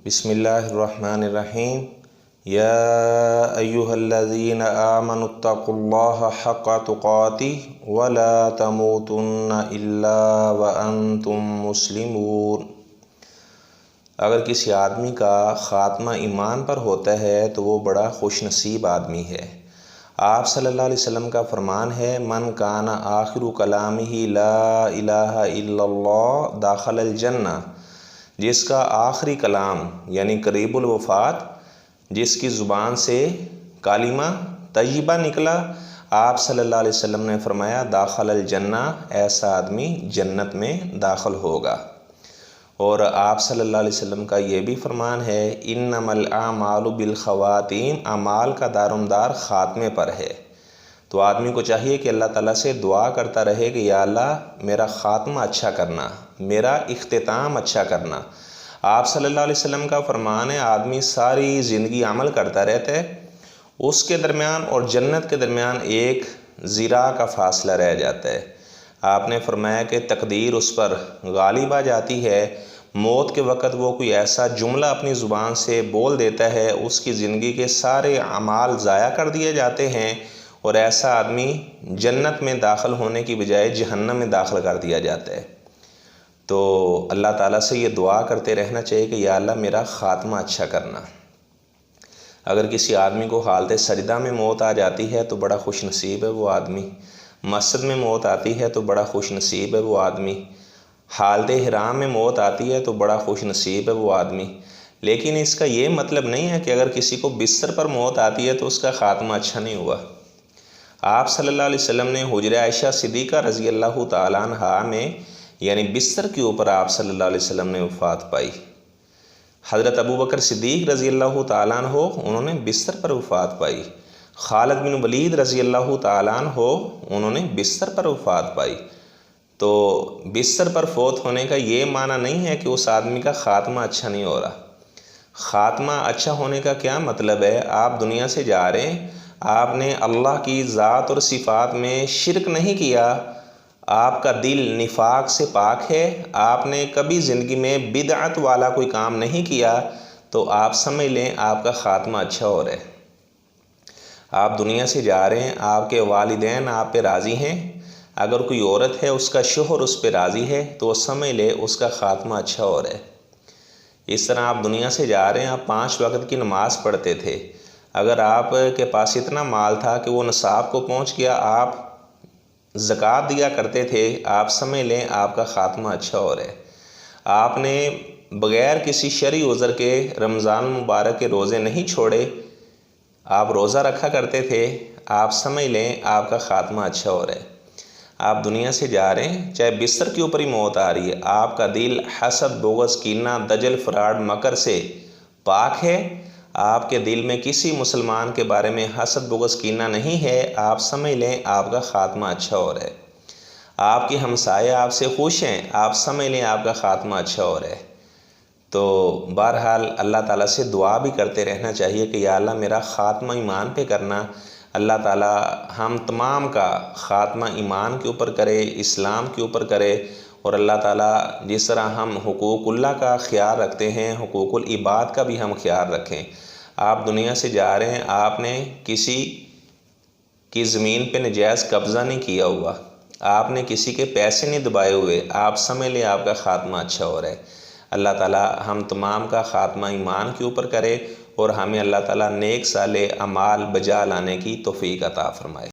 بسم اللہ الرحمن الرحیم یا ایہا الذین آمنوا اتقوا اللہ حق تقاتہ ولا تموتن الا وانتم مسلمون۔ اگر کسی آدمی کا خاتمہ ایمان پر ہوتا ہے تو وہ بڑا خوش نصیب آدمی ہے۔ آپ صلی اللہ علیہ وسلم کا فرمان ہے، من کان آخر کلامہ لا الہ الا اللہ داخل الجنہ، جس کا آخری کلام یعنی قریب الوفات، جس کی زبان سے کلمہ طیبہ نکلا، آپ صلی اللہ علیہ وسلم نے فرمایا داخل الجنہ، ایسا آدمی جنت میں داخل ہوگا۔ اور آپ صلی اللہ علیہ وسلم کا یہ بھی فرمان ہے، انما الاعمال بالخواتیم، اعمال کا دارومدار خاتمے پر ہے۔ تو آدمی کو چاہیے کہ اللہ تعالیٰ سے دعا کرتا رہے کہ یا اللہ میرا خاتمہ اچھا کرنا، میرا اختتام اچھا کرنا۔ آپ صلی اللہ علیہ وسلم کا فرمان ہے، آدمی ساری زندگی عمل کرتا رہتا ہے، اس کے درمیان اور جنت کے درمیان ایک ذراع کا فاصلہ رہ جاتا ہے۔ آپ نے فرمایا کہ تقدیر اس پر غالب آ جاتی ہے، موت کے وقت وہ کوئی ایسا جملہ اپنی زبان سے بول دیتا ہے، اس کی زندگی کے سارے اعمال ضائع کر دیے جاتے ہیں، اور ایسا آدمی جنت میں داخل ہونے کی بجائے جہنم میں داخل کر دیا جاتا ہے۔ تو اللہ تعالیٰ سے یہ دعا کرتے رہنا چاہیے کہ یا اللہ میرا خاتمہ اچھا کرنا۔ اگر کسی آدمی کو حالت سجدہ میں موت آ جاتی ہے تو بڑا خوش نصیب ہے وہ آدمی۔ مسجد میں موت آتی ہے تو بڑا خوش نصیب ہے وہ آدمی۔ حالت احرام میں موت آتی ہے تو بڑا خوش نصیب ہے وہ آدمی۔ لیکن اس کا یہ مطلب نہیں ہے کہ اگر کسی کو بستر پر موت آتی ہے تو اس کا خاتمہ اچھا نہیں ہوا۔ آپ صلی اللہ علیہ وسلم نے حجرہ عائشہ صدیقہ رضی اللہ تعالیٰ عنہا میں یعنی بستر کے اوپر آپ صلی اللہ علیہ وسلم نے وفات پائی۔ حضرت ابوبکر صدیق رضی اللہ تعالیٰ عنہ انہوں نے بستر پر وفات پائی۔ خالد بن ولید رضی اللہ تعالیٰ عنہ انہوں نے بستر پر وفات پائی۔ تو بستر پر فوت ہونے کا یہ معنی نہیں ہے کہ اس آدمی کا خاتمہ اچھا نہیں ہو رہا۔ خاتمہ اچھا ہونے کا کیا مطلب ہے؟ آپ دنیا سے جا رہے ہیں، آپ نے اللہ کی ذات اور صفات میں شرک نہیں کیا، آپ کا دل نفاق سے پاک ہے، آپ نے کبھی زندگی میں بدعت والا کوئی کام نہیں کیا، تو آپ سمجھ لیں آپ کا خاتمہ اچھا ہو رہا ہے۔ آپ دنیا سے جا رہے ہیں، آپ کے والدین آپ پہ راضی ہیں، اگر کوئی عورت ہے اس کا شوہر اس پہ راضی ہے تو وہ سمجھ لے اس کا خاتمہ اچھا ہو رہا ہے۔ اس طرح آپ دنیا سے جا رہے ہیں، آپ 5 وقت کی نماز پڑھتے تھے، اگر آپ کے پاس اتنا مال تھا کہ وہ نصاب کو پہنچ گیا، آپ زکوٰۃ دیا کرتے تھے، آپ سمجھ لیں آپ کا خاتمہ اچھا ہو رہا ہے۔ آپ نے بغیر کسی شرعی عذر کے رمضان المبارک کے روزے نہیں چھوڑے، آپ روزہ رکھا کرتے تھے، آپ سمجھ لیں آپ کا خاتمہ اچھا ہو رہا ہے۔ آپ دنیا سے جا رہے ہیں، چاہے بستر کے اوپر ہی موت آ رہی ہے، آپ کا دل حسد، بغض، کینہ، دجل، فراڈ، مکر سے پاک ہے، آپ کے دل میں کسی مسلمان کے بارے میں حسد، بغض، کینہ نہیں ہے، آپ سمجھ لیں آپ کا خاتمہ اچھا ہو رہا ہے۔ آپ کے ہمسائے آپ سے خوش ہیں، آپ سمجھ لیں آپ کا خاتمہ اچھا ہو رہا ہے۔ تو بہرحال اللہ تعالیٰ سے دعا بھی کرتے رہنا چاہیے کہ یا اللہ میرا خاتمہ ایمان پہ کرنا۔ اللہ تعالیٰ ہم تمام کا خاتمہ ایمان کے اوپر کرے، اسلام کے اوپر کرے، اور اللہ تعالیٰ جس طرح ہم حقوق اللہ کا خیال رکھتے ہیں، حقوق العباد کا بھی ہم خیال رکھیں۔ آپ دنیا سے جا رہے ہیں، آپ نے کسی کی زمین پہ نجائز قبضہ نہیں کیا ہوا، آپ نے کسی کے پیسے نہیں دبائے ہوئے، آپ سمجھ لیں آپ کا خاتمہ اچھا ہو رہا ہے۔ اللہ تعالیٰ ہم تمام کا خاتمہ ایمان کے اوپر کرے، اور ہمیں اللہ تعالیٰ نیک صالح اعمال بجا لانے کی توفیق عطا فرمائے۔